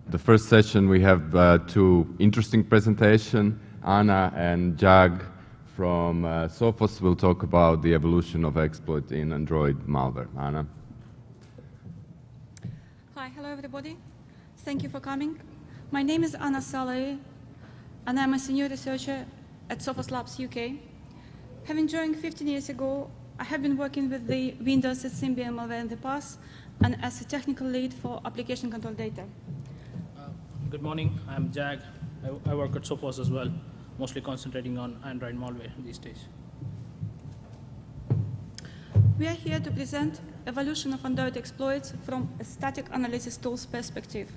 the first session we have two interesting presentations. Anna and Jag from Sophos will talk about the evolution of exploit in Android malware. Anna. Hi, hello everybody. Thank you for coming. My name is Anna Salai, and I'm a senior researcher at Sophos Labs UK. Having joined 15 years ago, I have been working with the Windows and Symbian malware in the past, and as a technical lead for application control data. Good morning, I'm Jag. I work at Sophos as well, mostly concentrating on Android malware these days. We are here to present evolution of Android exploits from a static analysis tools perspective.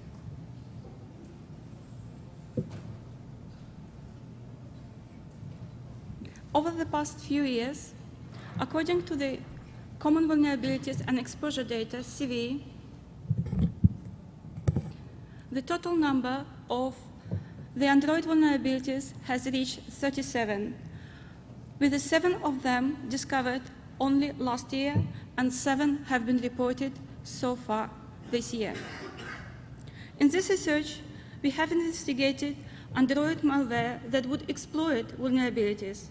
Over the past few years, according to the Common Vulnerabilities and Exposure data, CVE, the total number of the Android vulnerabilities has reached 37, with 7 of them discovered only last year, and 7 have been reported so far this year. In this research, we have investigated Android malware that would exploit vulnerabilities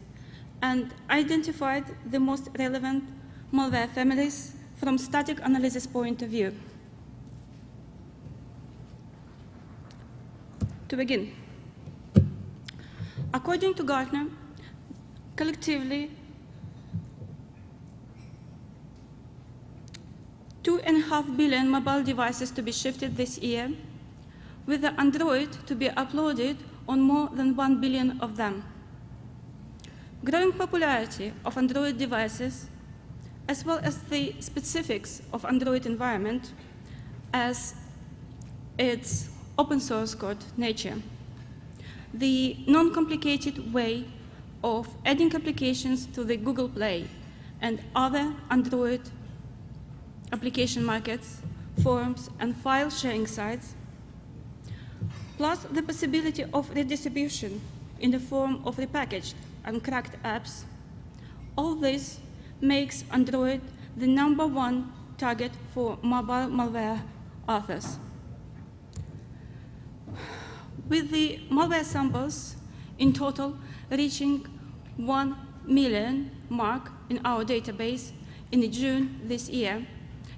and identified the most relevant malware families from static analysis point of view. To begin, according to Gartner, collectively, 2.5 billion mobile devices to be shifted this year, with the Android to be uploaded on more than 1 billion of them. Growing popularity of Android devices, as well as the specifics of Android environment as its open source code nature, the non-complicated way of adding applications to the Google Play and other Android application markets, forums, and file sharing sites, plus the possibility of redistribution in the form of repackaged and cracked apps, all this makes Android the #1 target for mobile malware authors. With the malware samples in total reaching 1 million mark in our database in June this year,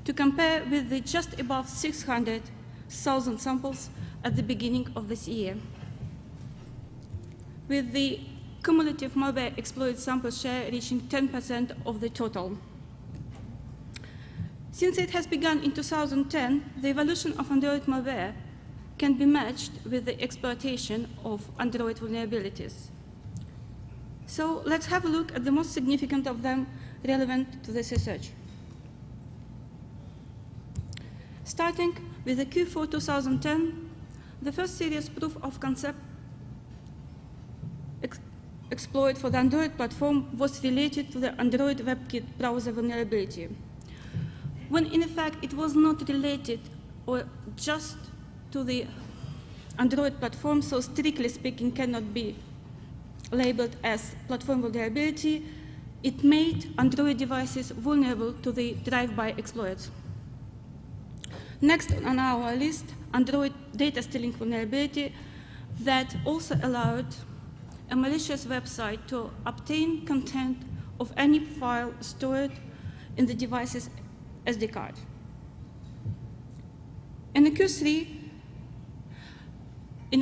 to compare with the just above 600,000 samples at the beginning of this year. With the cumulative malware exploit sample share reaching 10% of the total. Since it has begun in 2010, the evolution of Android malware can be matched with the exploitation of Android vulnerabilities. So let's have a look at the most significant of them relevant to this research. Starting with the Q4 2010, the first serious proof of concept exploit for the Android platform was related to the Android WebKit browser vulnerability, when in fact it was not related or just to the Android platform, so strictly speaking cannot be labeled as platform vulnerability. It made Android devices vulnerable to the drive-by exploits. Next on our list, Android data stealing vulnerability that also allowed a malicious website to obtain content of any file stored in the device's SD card. In the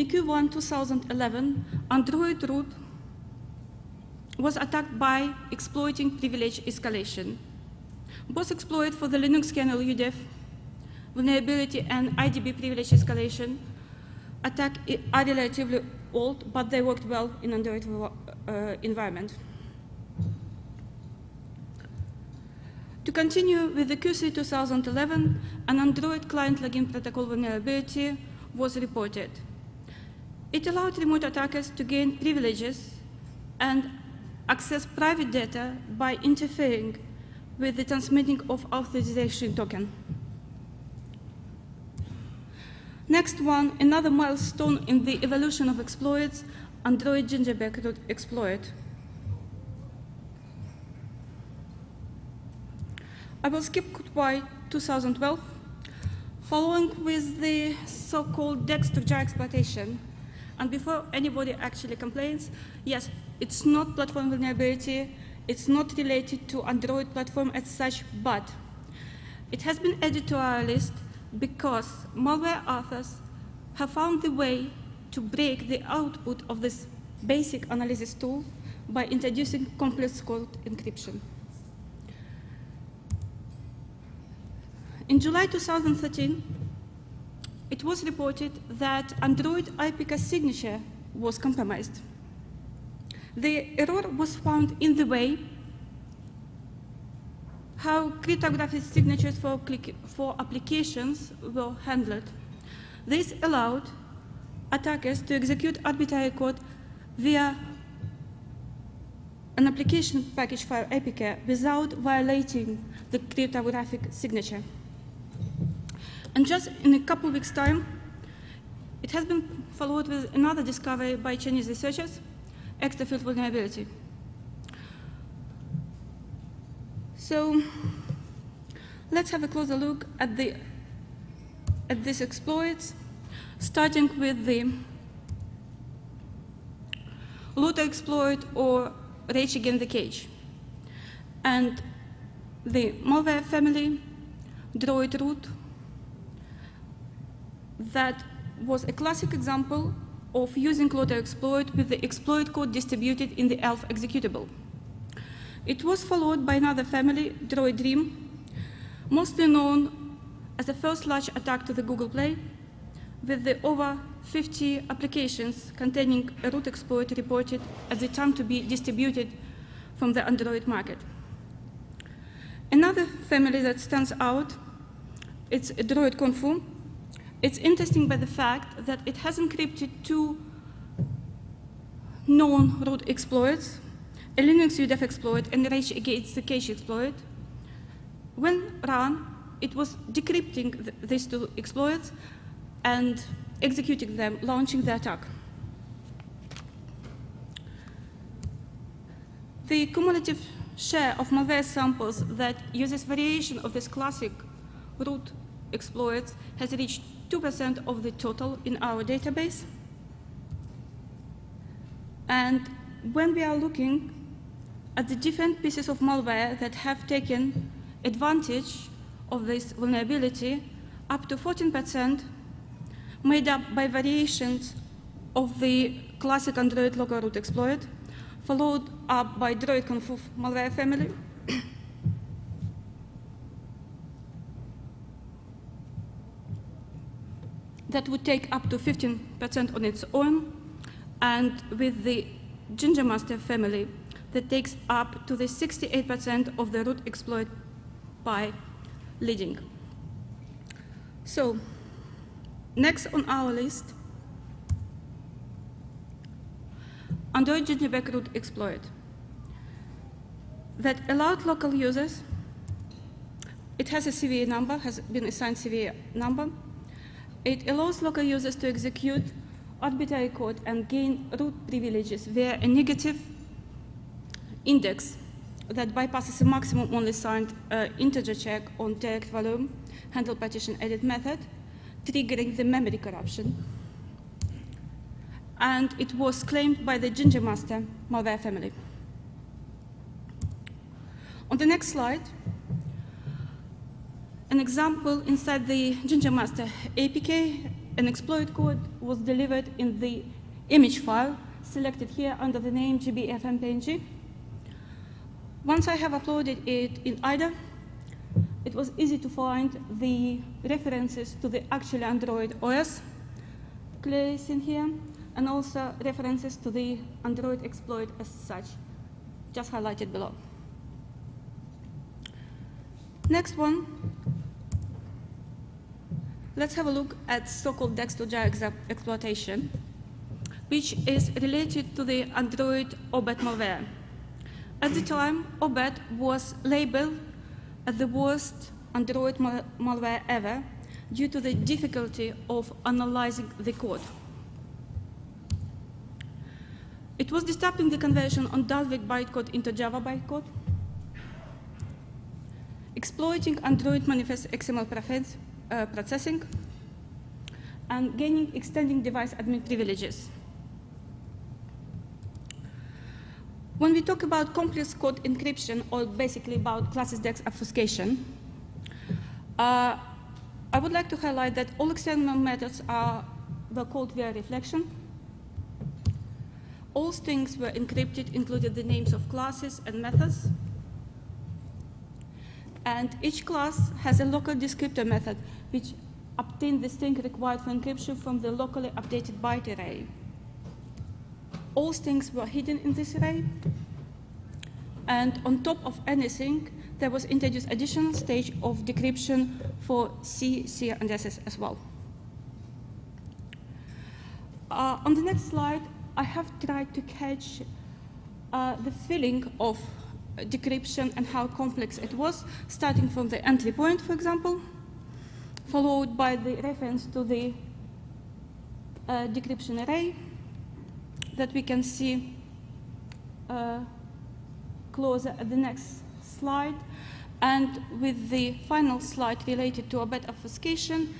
Q1 2011, Android root was attacked by exploiting privilege escalation. Both exploit for the Linux kernel UDEF vulnerability and IDB privilege escalation attack are relatively old, but they worked well in Android environment. To continue with the Q3 2011, an Android client login protocol vulnerability was reported. It allowed remote attackers to gain privileges and access private data by interfering with the transmitting of authorization token. Next one, another milestone in the evolution of exploits, Android gingerbread root exploit. I will skip goodbye 2012 Following with the so-called Dex-to-jar exploitation, and before anybody actually complains, yes, it's not platform vulnerability, it's not related to Android platform as such, but it has been added to our list because malware authors have found the way to break the output of this basic analysis tool by introducing complex code encryption. In July 2013, it was reported that Android IPK signature was compromised. The error was found in the way how cryptographic signatures for applications were handled. This allowed attackers to execute arbitrary code via an application package file APK without violating the cryptographic signature. And just in a couple of weeks' time, it has been followed with another discovery by Chinese researchers, extra field vulnerability. So let's have a closer look at these exploits, starting with the looter exploit or rage against the cage. And the malware family, DroidD root, that was a classic example of using looter exploit with the exploit code distributed in the ELF executable. It was followed by another family, DroidD, mostly known as the first large attack to the Google Play, with the over 50 applications containing a root exploit reported at the time to be distributed from the Android market. Another family that stands out, it's Droid Confu. It's interesting by the fact that it has encrypted two known root exploits, a Linux UDF exploit and a rage against the cache exploit. When run, it was decrypting these two exploits and executing them, launching the attack. The cumulative share of malware samples that uses variation of this classic root exploits has reached 2% of the total in our database. And when we are looking at the different pieces of malware that have taken advantage of this vulnerability, up to 14% made up by variations of the classic Android local root exploit, followed up by Droid Confu malware family, that would take up to 15% on its own, and with the Ginger Master family that takes up to the 68% of the root exploit by leading. So, next on our list, Android Gingerback root exploit that allowed local users, it has a CVE number, has been assigned CVE number. It allows local users to execute arbitrary code and gain root privileges via a negative index that bypasses a maximum only signed integer check on direct volume, handle partition edit method, triggering the memory corruption. And it was claimed by the Ginger Master malware family. On the next slide, an example inside the Ginger Master APK, an exploit code was delivered in the image file, selected here under the name gbfmpng. Once I have uploaded it in Andr, it was easy to find the references to the actual Android OS, clearly seen here, and also references to the Android exploit as such, just highlighted below. Next one, let's have a look at so-called Dex-to-jar exploitation, which is related to the Android OBET malware. At the time, OBET was labeled as the worst Android malware ever due to the difficulty of analyzing the code. It was disrupting the conversion on Dalvik bytecode into Java bytecode, exploiting Android manifest XML processing, and gaining extending device admin privileges. When we talk about complex code encryption, or basically about classes DEX obfuscation, I would like to highlight that all external methods were called via reflection. All strings were encrypted, including the names of classes and methods. And each class has a local descriptor method, which obtains the string required for encryption from the locally updated byte array. All strings were hidden in this array. And on top of anything, there was introduced additional stage of decryption for C, and SS as well. On the next slide, I have tried to catch the feeling of decryption and how complex it was, starting from the entry point, for example, followed by the reference to the decryption array that we can see closer at the next slide, and with the final slide related to byte obfuscation,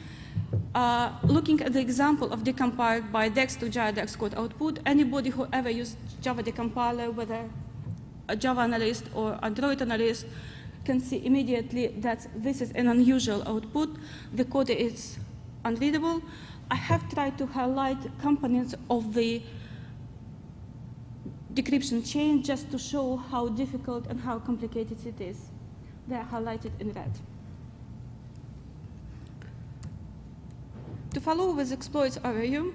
looking at the example of decompiled by DEX to Java DEX code output. Anybody who ever used Java decompiler, whether a Java analyst or Android analyst, can see immediately that this is an unusual output. The code is unreadable. I have tried to highlight components of the decryption chain just to show how difficult and how complicated it is. They are highlighted in red. To follow with exploits overview,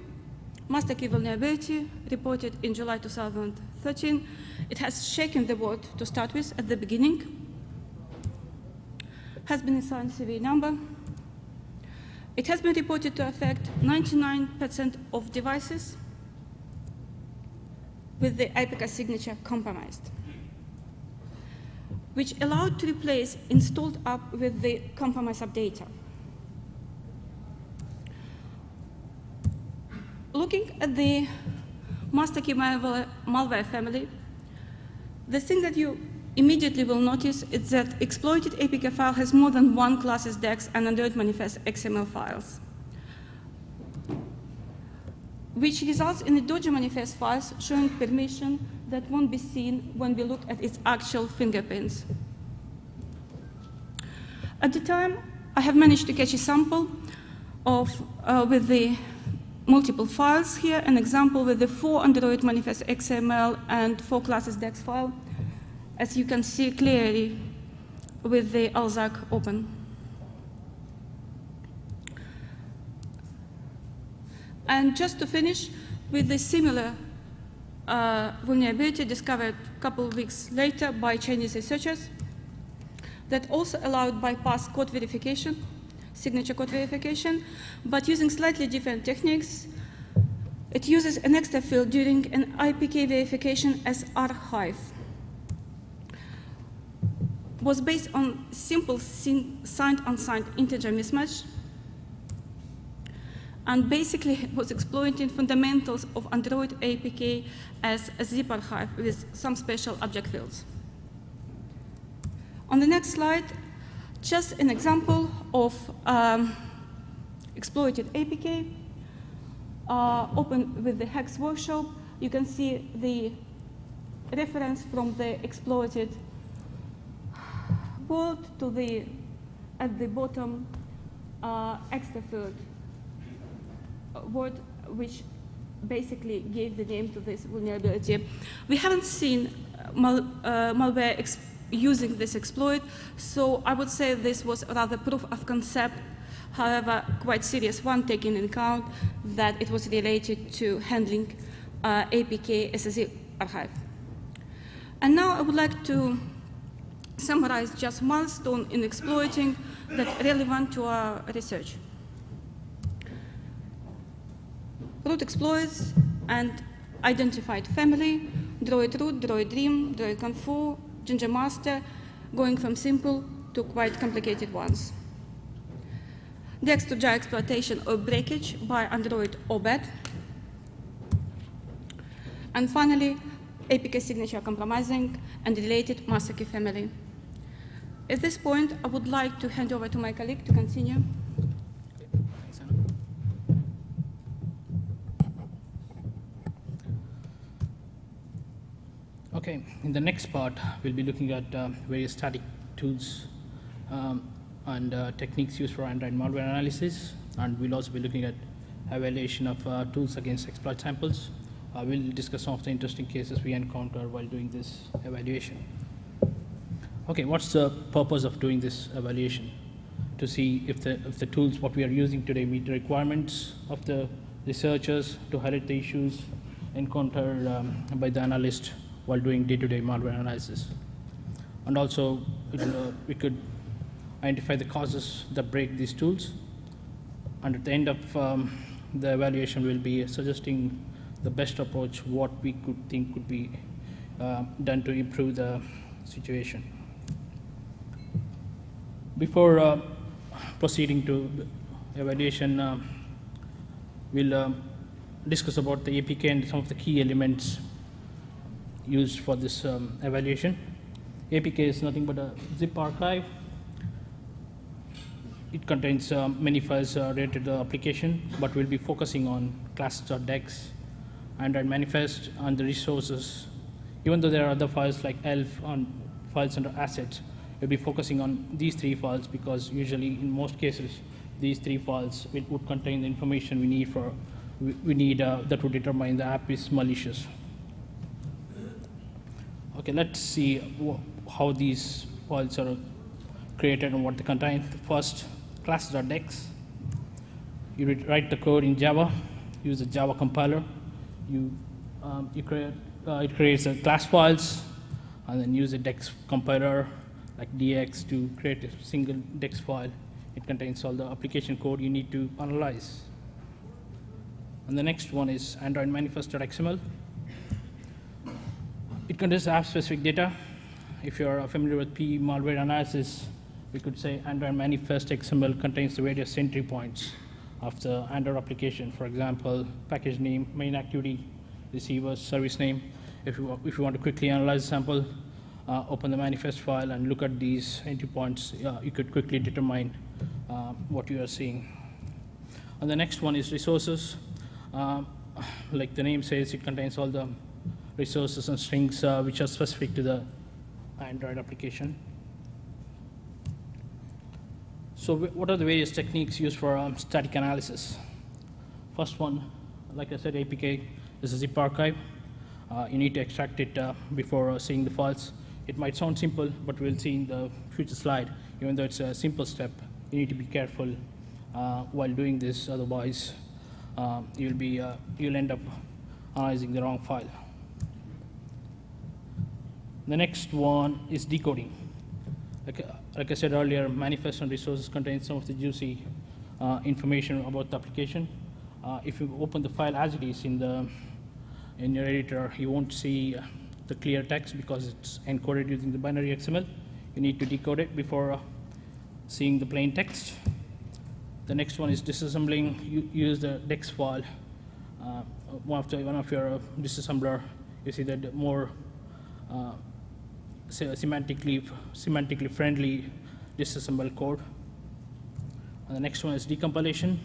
MasterKey vulnerability reported in July 2013. It has shaken the world to start with at the beginning, has been assigned CV number. It has been reported to affect 99% of devices with the APK signature compromised, which allowed to replace installed app with the compromised updater. Looking at the MasterKey malware family, the thing that you immediately will notice is that exploited APK file has more than one classes DEX and Android manifest XML files, which results in the Dojo manifest files showing permission that won't be seen when we look at its actual fingerprints. At the time, I have managed to catch a sample of, with the multiple files here, an example with the 4 Android manifest XML and 4 classes DEX file, as you can see clearly with the LZAC open. And just to finish with the similar vulnerability discovered a couple of weeks later by Chinese researchers that also allowed bypass code verification, signature code verification, but using slightly different techniques. It uses an extra field during an IPK verification as archive. Was based on simple signed-unsigned integer mismatch, and basically was exploiting fundamentals of Android APK as a zip archive with some special object fields. On the next slide, just an example of exploited APK, open with the Hex workshop. You can see the reference from the exploited word to the, at the bottom, extra field word, which basically gave the name to this vulnerability. We haven't seen malware using this exploit, so I would say this was rather proof of concept, however, quite serious one, taking into account that it was related to handling APK as a zip archive. And now I would like to summarize just milestones in exploiting that are relevant to our research. Root exploits and identified family, Droid root, Droid dream, Droid confu, Ginger master, going from simple to quite complicated ones. DEX to Java exploitation or breakage by Android or bad. And finally, APK signature compromising and related MasterKey family. At this point, I would like to hand over to my colleague to continue. Okay, in the next part, we'll be looking at various static tools and techniques used for Android malware analysis, and we'll also be looking at evaluation of tools against exploit samples. We'll discuss some of the interesting cases we encounter while doing this evaluation. Okay, what's the purpose of doing this evaluation? To see if the tools what we are using today meet the requirements of the researchers, to highlight the issues encountered by the analyst while doing day-to-day malware analysis. And also, we could identify the causes that break these tools. And at the end of the evaluation, we'll be suggesting the best approach, what we could think could be done to improve the situation. Before proceeding to evaluation, we'll discuss about the APK and some of the key elements used for this evaluation. APK is nothing but a zip archive. It contains many files related to the application, but we'll be focusing on classes.dex, Android manifest, and the resources. Even though there are other files like ELF and files under assets, we'll be focusing on these three files because usually, in most cases, these three files would contain the information we need that would determine the app is malicious. Okay, let's see how these files are created and what they contain. First, classes.dex. You write the code in Java, use the Java compiler. It creates the class files, and then use a dex compiler like dx to create a single dex file. It contains all the application code you need to analyze. And the next one is Android manifest.xml. It contains app-specific data. If you're familiar with PE malware analysis, we could say Android manifest XML contains the various entry points of the Android application. For example, package name, main activity, receiver, service name. If you want to quickly analyze a sample, open the manifest file and look at these entry points. You could quickly determine what you are seeing. And the next one is resources. Like the name says, it contains all the resources and strings which are specific to the Android application. So what are the various techniques used for static analysis? First one, like I said, APK is a zip archive. You need to extract it before seeing the files. It might sound simple, but we'll see in the future slide, even though it's a simple step, you need to be careful while doing this, otherwise you'll end up analyzing the wrong file. The next one is decoding. Like I said earlier, manifest and resources contain some of the juicy information about the application. If you open the file as it is in your editor, you won't see the clear text because it's encoded using the binary XML. You need to decode it before seeing the plain text. The next one is disassembling. You use the dex file. One of your disassembler, you see that more semantically friendly disassemble code. And the next one is decompilation.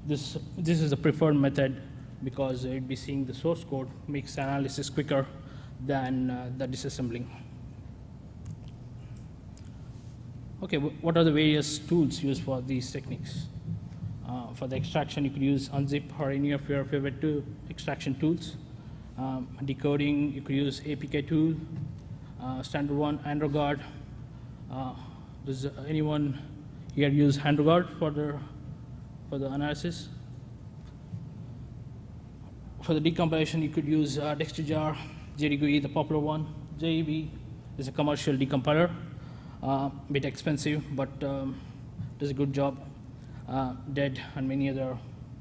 This is the preferred method because it'd be seeing the source code makes the analysis quicker than the disassembling. Okay, what are the various tools used for these techniques? For the extraction, you could use unzip or any of your favorite extraction tools. Decoding, you could use APK tool. Standard one, Andr. Does anyone here use Andr for the analysis? For the decompilation, you could use dex2jar, JDGUI, the popular one. JEB is a commercial decompiler, a bit expensive, but does a good job. DED and many other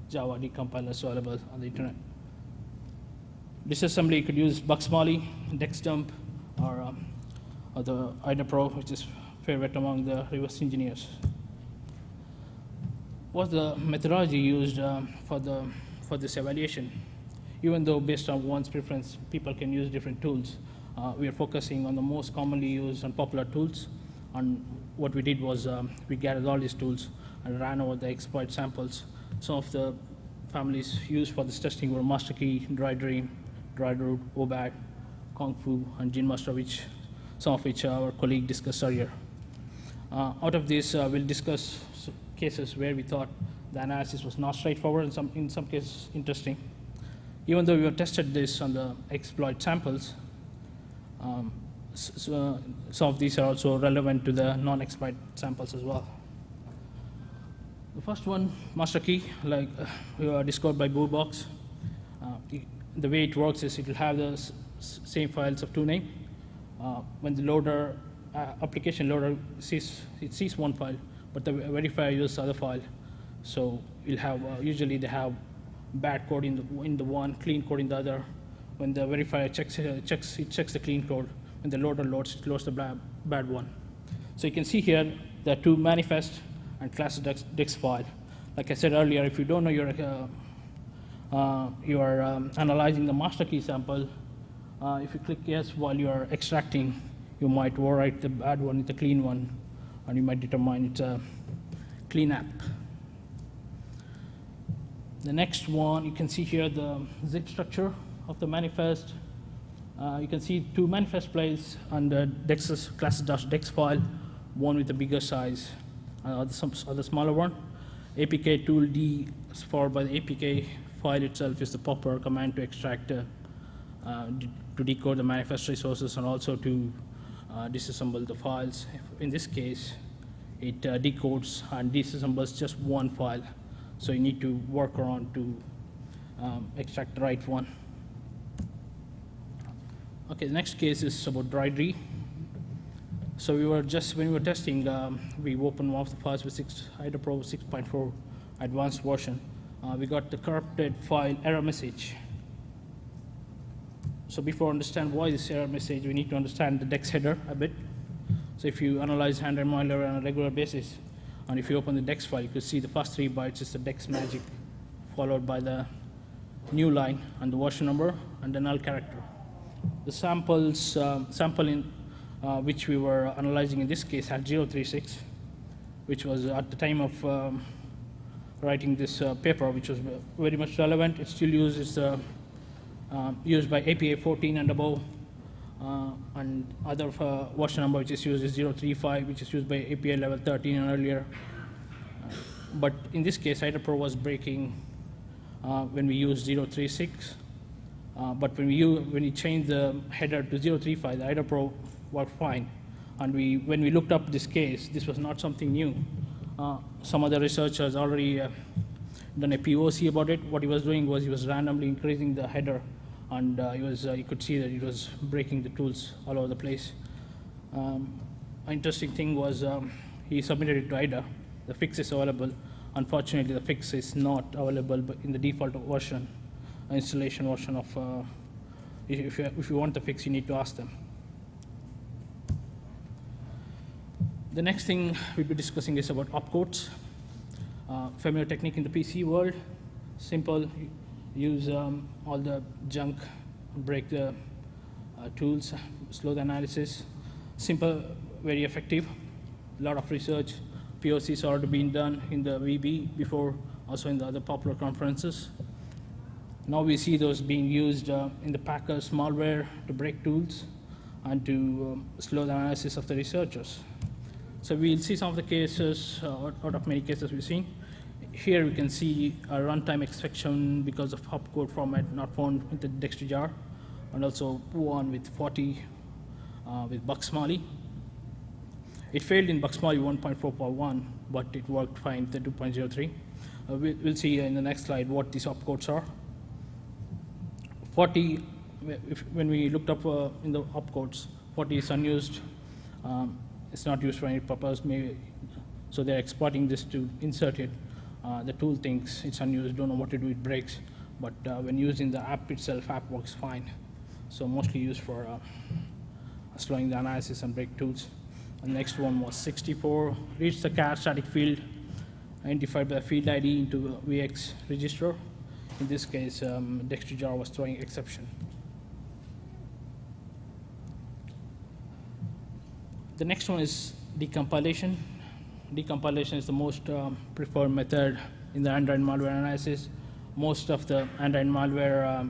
Java decompilers available on the internet. Disassembly, you could use Bugsmolly, DexDump, or the Idra Pro, which is favorite among the reverse engineers. What's the methodology used for this evaluation? Even though based on one's preference, people can use different tools, we are focusing on the most commonly used and popular tools. And what we did was we gathered all these tools and ran over the exploit samples. Some of the families used for this testing were MasterKey, DroidD, DroidD, OBAD, Kung Fu, and Gene Master, some of which our colleague discussed earlier. Out of this, we'll discuss cases where we thought the analysis was not straightforward, and in some cases interesting. Even though we have tested this on the exploit samples, so some of these are also relevant to the non-exploit samples as well. The first one, MasterKey, like discovered by Boolbox. The way it works is it will have the same files of two names. When the loader, application loader sees one file, but the verifier uses the other file. So you'll have usually they have bad code in the one, clean code in the other. When the verifier checks the clean code. When the loader loads, it loads the bad one. So you can see here there are two manifest and class dex file. Like I said earlier, if you don't know you are analyzing the MasterKey sample, if you click yes while you are extracting, you might overwrite the bad one with the clean one, and you might determine it's a clean app. The next one, you can see here the zip structure of the manifest. You can see two manifest files on the class.dex file, one with a bigger size, some other smaller one. APK tool D is followed by the APK file itself is the popper command to extract, to decode the manifest resources and also to disassemble the files. In this case, it decodes and disassembles just one file. So you need to work around to extract the right one. Okay, the next case is about DroidD. So when we were testing, we opened one of the files with Hydra Pro 6.4 advanced version. We got the corrupted file error message. So before understand why this error message, we need to understand the DEX header a bit. So if you analyze Andr malware on a regular basis, and if you open the DEX file, you can see the first 3 bytes is the DEX magic, followed by the new line and the version number and the null character. The sample which we were analyzing in this case had 036, which was at the time of writing this paper, which was very much relevant. It's still used. It's used by APA 14 and above, and other version number which is used is 035, which is used by APA level 13 and earlier. But in this case, Hydra Pro was breaking when we used 036. But when we changed the header to 035, the Hydra Pro worked fine. And when we looked up this case, this was not something new. Some other researchers already done a POC about it. What he was doing was he was randomly increasing the header, and you could see that it was breaking the tools all over the place. An interesting thing was he submitted it to IDA. The fix is available. Unfortunately, the fix is not available in the default version, installation version of. If you want the fix, you need to ask them. The next thing we'll be discussing is about opcodes. Familiar technique in the PC world. Simple, use all the junk, break the tools, slow the analysis. Simple, very effective. A lot of research. POCs already been done in the VB before, also in the other popular conferences. Now we see those being used in the Packers malware to break tools and to slow the analysis of the researchers. So we'll see some of the cases, out of many cases we've seen. Here we can see a runtime exception because of opcode format not found in the Dexter jar, and also one with 40 with Bugsmally. It failed in Bugsmally 1.4.1, but it worked fine in the 2.03. We'll see in the next slide what these opcodes are. 40, when we looked up in the opcodes, 40 is unused. It's not used for any purpose. Maybe, so they're exporting this to insert it. The tool thinks it's unused, don't know what to do, it breaks. But when using the app itself, app works fine. So mostly used for slowing the analysis and break tools. The next one was 64, reached the char static field, identified by the field ID into VX register. In this case, Dexter jar was throwing exception. The next one is decompilation. Decompilation is the most preferred method in the Android malware analysis. Most of the Android malware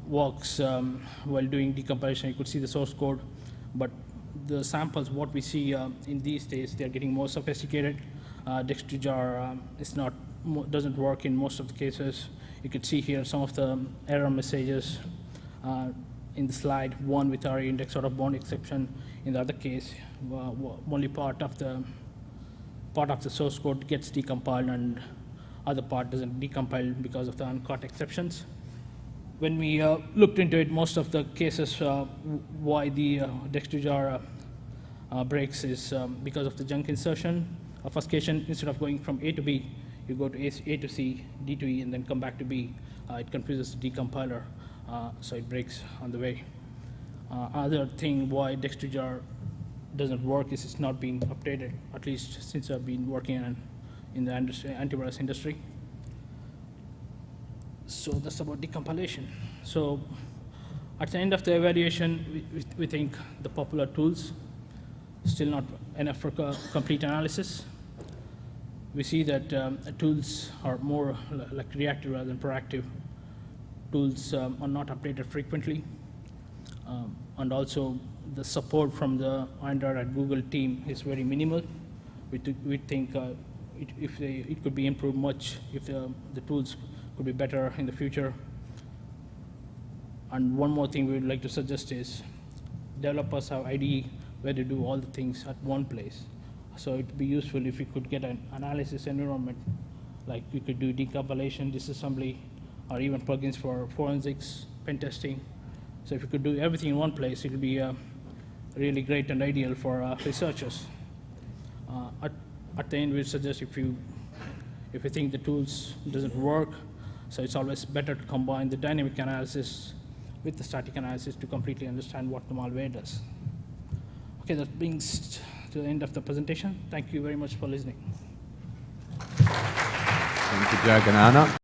works while doing decompilation. You could see the source code, but the samples, what we see in these days, they're getting more sophisticated. Dex2jar doesn't work in most of the cases. You could see here some of the error messages in the slide, one with our index out of bound exception. In the other case, only part of the source code gets decompiled and other part doesn't decompile because of the uncaught exceptions. When we looked into it, most of the cases why the Dex2jar breaks is because of the junk insertion. Obfuscation, instead of going from A to B, you go to A to C, D to E, and then come back to B. It confuses the decompiler, so it breaks on the way. Other thing why Dex2jar doesn't work is it's not being updated, at least since I've been working in the antivirus industry. So that's about decompilation. So at the end of the evaluation, we think the popular tools still not enough for complete analysis. We see that tools are more like reactive rather than proactive. Tools are not updated frequently. And also the support from the Andr at Google team is very minimal. We think it could be improved much if the tools could be better in the future. And one more thing we would like to suggest is developers have IDE where to do all the things at one place. So it would be useful if you could get an analysis environment, like you could do decompilation, disassembly, or even plugins for forensics, pen testing. So if you could do everything in one place, it would be really great and ideal for researchers. At the end, we suggest if you think the tools doesn't work, so it's always better to combine the dynamic analysis with the static analysis to completely understand what the malware does. Okay, that brings to the end of the presentation. Thank you very much for listening. Thank you, Jag and Anna.